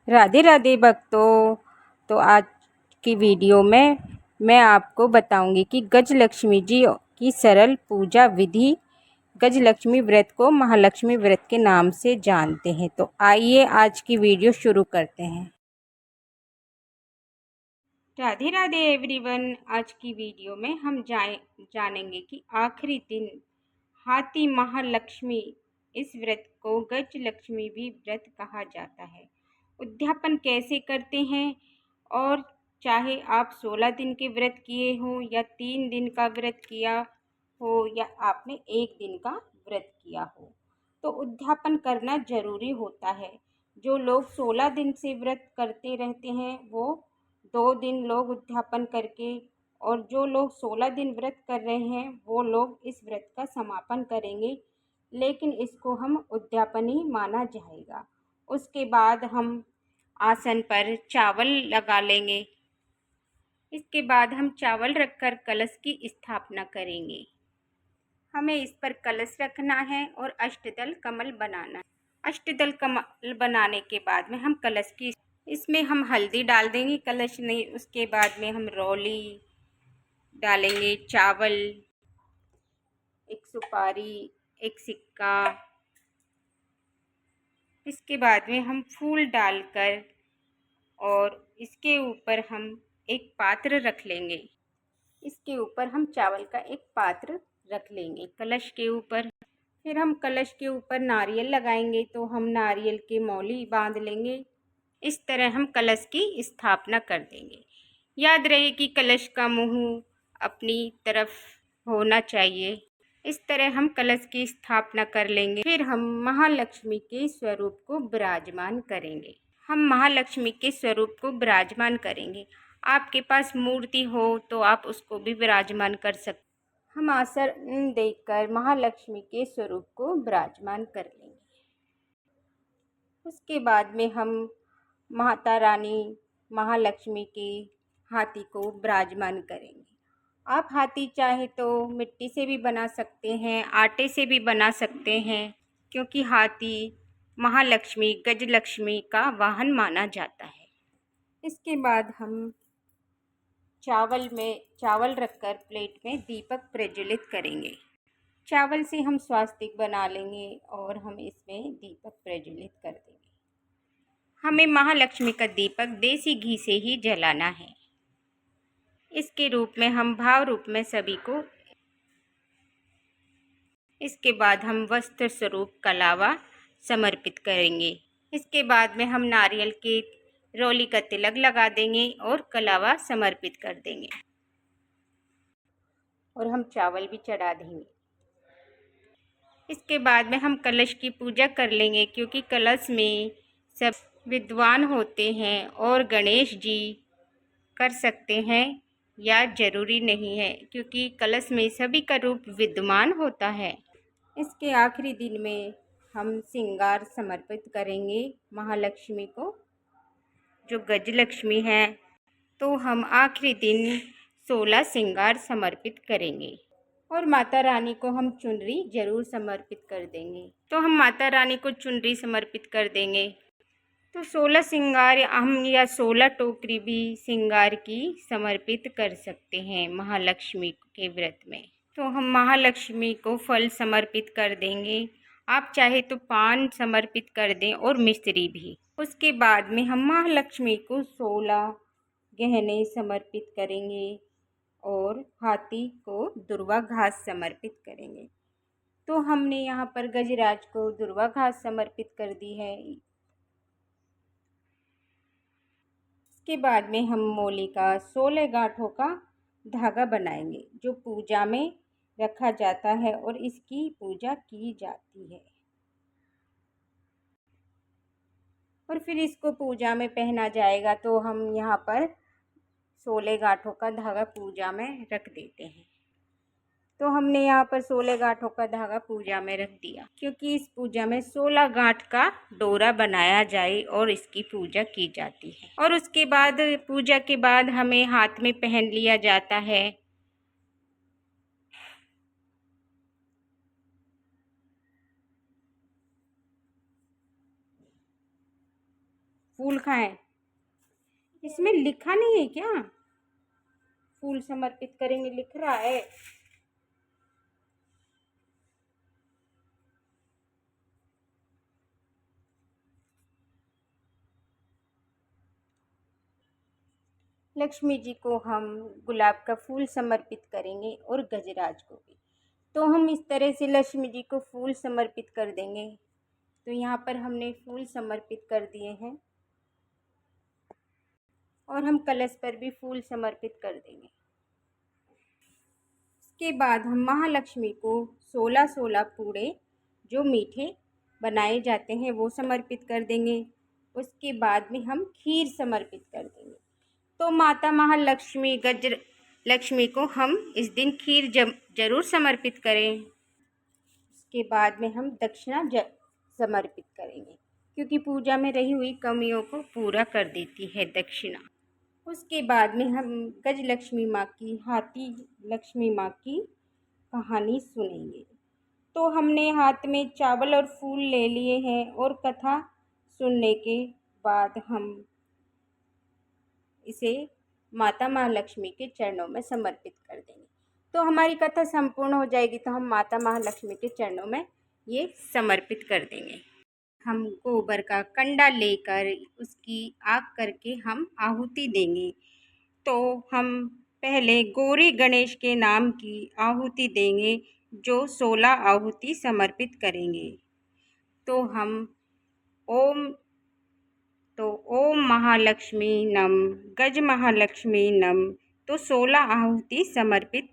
राधे राधे भक्तों। तो आज की वीडियो में मैं आपको बताऊंगी कि गजलक्ष्मी जी की सरल पूजा विधि। गजलक्ष्मी व्रत को महालक्ष्मी व्रत के नाम से जानते हैं। तो आइए आज की वीडियो शुरू करते हैं। राधे राधे एवरीवन। आज की वीडियो में हम जानेंगे कि आखिरी दिन हाथी महालक्ष्मी, इस व्रत को गजलक्ष्मी भी व्रत कहा जाता है, उद्यापन कैसे करते हैं। और चाहे आप 16 दिन के व्रत किए हों या 3 दिन का व्रत किया हो या आपने 1 दिन का व्रत किया हो, तो उद्यापन करना जरूरी होता है। जो लोग 16 दिन से व्रत करते रहते हैं वो 2 दिन लोग उद्यापन करके, और जो लोग 16 दिन व्रत कर रहे हैं वो लोग इस व्रत का समापन करेंगे, लेकिन इसको हम उद्यापन ही माना जाएगा। उसके बाद हम आसन पर चावल लगा लेंगे। इसके बाद हम चावल रखकर कलश की स्थापना करेंगे। हमें इस पर कलश रखना है और अष्टदल कमल बनाना है। अष्टदल कमल बनाने के बाद में हम कलश की, इसमें हम हल्दी डाल देंगे कलश में। उसके बाद में हम रौली डालेंगे, चावल, एक सुपारी, एक सिक्का। इसके बाद में हम फूल डालकर और इसके ऊपर हम एक पात्र रख लेंगे। इसके ऊपर हम चावल का एक पात्र रख लेंगे कलश के ऊपर। फिर हम कलश के ऊपर नारियल लगाएंगे, तो हम नारियल के मौली बांध लेंगे। इस तरह हम कलश की स्थापना कर देंगे। याद रहे कि कलश का मुंह अपनी तरफ होना चाहिए। इस तरह हम कलश की स्थापना कर लेंगे। फिर हम महालक्ष्मी के स्वरूप को विराजमान करेंगे। हम महालक्ष्मी के स्वरूप को विराजमान करेंगे। आपके पास मूर्ति हो तो आप उसको भी विराजमान कर सकते। हम आसन देकर महालक्ष्मी के स्वरूप को विराजमान कर लेंगे। उसके बाद में हम माता रानी महालक्ष्मी के हाथी को विराजमान करेंगे। आप हाथी चाहे तो मिट्टी से भी बना सकते हैं, आटे से भी बना सकते हैं, क्योंकि हाथी महालक्ष्मी गजलक्ष्मी का वाहन माना जाता है। इसके बाद हम चावल रखकर प्लेट में दीपक प्रज्वलित करेंगे। चावल से हम स्वास्तिक बना लेंगे और हम इसमें दीपक प्रज्वलित कर देंगे। हमें महालक्ष्मी का दीपक देसी घी से ही जलाना है। इसके रूप में हम भाव रूप में सभी को। इसके बाद हम वस्त्र स्वरूप कलावा समर्पित करेंगे। इसके बाद में हम नारियल के रोली का तिलक लगा देंगे और कलावा समर्पित कर देंगे, और हम चावल भी चढ़ा देंगे। इसके बाद में हम कलश की पूजा कर लेंगे, क्योंकि कलश में सब विद्वान होते हैं और गणेश जी कर सकते हैं या जरूरी नहीं है, क्योंकि कलश में सभी का रूप विद्यमान होता है। इसके आखिरी दिन में हम श्रृंगार समर्पित करेंगे महालक्ष्मी को, जो गजलक्ष्मी है। तो हम आखिरी दिन 16 श्रृंगार समर्पित करेंगे और माता रानी को हम चुनरी जरूर समर्पित कर देंगे। तो हम माता रानी को चुनरी समर्पित कर देंगे। तो 16 श्रृंगार हम या 16 टोकरी भी श्रृंगार की समर्पित कर सकते हैं महालक्ष्मी के व्रत में। तो हम महालक्ष्मी को फल समर्पित कर देंगे। आप चाहे तो पान समर्पित कर दें और मिश्री भी। उसके बाद में हम महालक्ष्मी को 16 गहने समर्पित करेंगे और हाथी को दुर्वा घास समर्पित करेंगे। तो हमने यहाँ पर गजराज को दुर्वा घास समर्पित कर दी है। इसके बाद में हम मोली का 16 गांठों का धागा बनाएंगे, जो पूजा में रखा जाता है और इसकी पूजा की जाती है। और फिर इसको पूजा में पहना जाएगा। तो हम यहाँ पर 16 गांठों का धागा पूजा में रख देते हैं। तो हमने यहाँ पर 16 गांठों का धागा पूजा में रख दिया, क्योंकि इस पूजा में 16 गांठ का डोरा बनाया जाए और इसकी पूजा की जाती है। और उसके बाद पूजा के बाद हमें हाथ में पहन लिया जाता है फूल खाएं। इसमें लिखा नहीं है क्या? फूल समर्पित करेंगे लिख रहा है। लक्ष्मी जी को हम गुलाब का फूल समर्पित करेंगे और गजराज को भी। तो हम इस तरह से लक्ष्मी जी को फूल समर्पित कर देंगे। तो यहाँ पर हमने फूल समर्पित कर दिए हैं और हम कलश पर भी फूल समर्पित कर देंगे। इसके बाद हम महालक्ष्मी को 16 पूड़े जो मीठे बनाए जाते हैं वो समर्पित कर देंगे। उसके बाद में हम खीर समर्पित कर देंगे। तो माता महालक्ष्मी गज लक्ष्मी को हम इस दिन खीर जरूर समर्पित करें। उसके बाद में हम दक्षिणा समर्पित करेंगे, क्योंकि पूजा में रही हुई कमियों को पूरा कर देती है दक्षिणा। उसके बाद में हम गज लक्ष्मी माँ की, हाथी लक्ष्मी माँ की कहानी सुनेंगे। तो हमने हाथ में चावल और फूल ले लिए हैं और कथा सुनने के बाद हम इसे माता महालक्ष्मी के चरणों में समर्पित कर देंगे। तो हमारी कथा संपूर्ण हो जाएगी तो हम माता महालक्ष्मी के चरणों में ये समर्पित कर देंगे। हम गोबर का कंडा लेकर उसकी आग करके हम आहुति देंगे। तो हम पहले गौरी गणेश के नाम की आहुति देंगे, जो 16 आहुति समर्पित करेंगे। तो हम ओम महालक्ष्मी नम, गज महालक्ष्मी नम। तो 16 आहुति समर्पित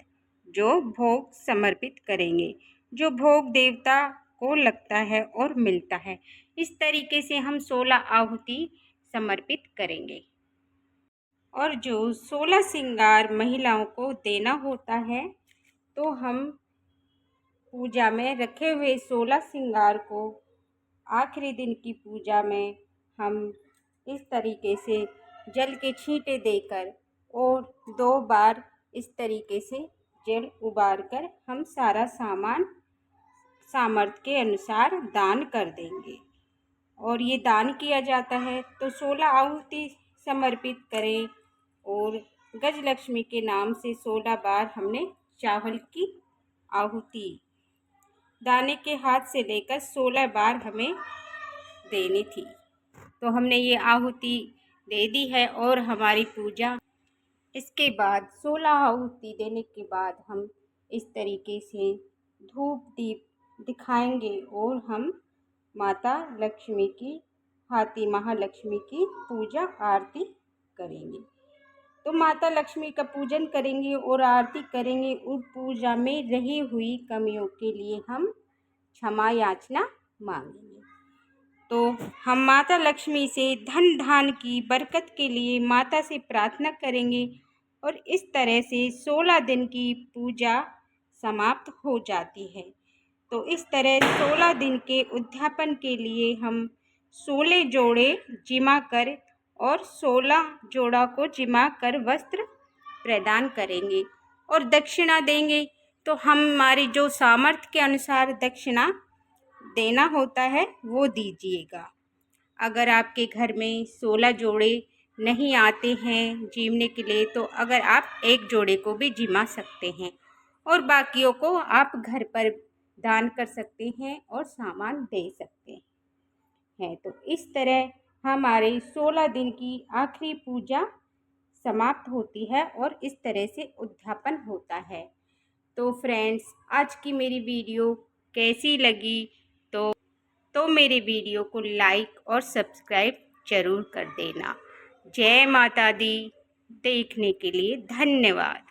जो भोग समर्पित करेंगे, जो भोग देवता को लगता है और मिलता है। इस तरीके से हम 16 आहुति समर्पित करेंगे। और जो 16 श्रृंगार महिलाओं को देना होता है, तो हम पूजा में रखे हुए 16 श्रृंगार को आखिरी दिन की पूजा में हम इस तरीके से जल के छींटे देकर और 2 बार इस तरीके से जल उबार कर हम सारा सामान सामर्थ्य के अनुसार दान कर देंगे। और ये दान किया जाता है। तो 16 आहुति समर्पित करें और गज लक्ष्मी के नाम से 16 बार हमने चावल की आहुति दाने के हाथ से लेकर 16 बार हमें देनी थी। तो हमने ये आहुति दे दी है और हमारी पूजा इसके बाद 16 आहुति देने के बाद हम इस तरीके से धूप दीप दिखाएंगे और हम माता लक्ष्मी की, हाथी महालक्ष्मी की पूजा आरती करेंगे। तो माता लक्ष्मी का पूजन करेंगे और आरती करेंगे। उस पूजा में रही हुई कमियों के लिए हम क्षमा याचना मांगेंगे। तो हम माता लक्ष्मी से धन धान की बरकत के लिए माता से प्रार्थना करेंगे और इस तरह से 16 दिन की पूजा समाप्त हो जाती है। तो इस तरह 16 दिन के उद्यापन के लिए हम 16 जोड़े जिमा कर और 16 जोड़ा को जिमा कर वस्त्र प्रदान करेंगे और दक्षिणा देंगे। तो हमारी जो सामर्थ्य के अनुसार दक्षिणा देना होता है वो दीजिएगा। अगर आपके घर में 16 जोड़े नहीं आते हैं जीमने के लिए, तो अगर आप 1 जोड़े को भी जिमा सकते हैं और बाकियों को आप घर पर दान कर सकते हैं और सामान दे सकते हैं। तो इस तरह हमारे 16 दिन की आखिरी पूजा समाप्त होती है और इस तरह से उद्यापन होता है। तो फ्रेंड्स, आज की मेरी वीडियो कैसी लगी? तो मेरे वीडियो को लाइक और सब्सक्राइब जरूर कर देना। जय माता दी। देखने के लिए धन्यवाद।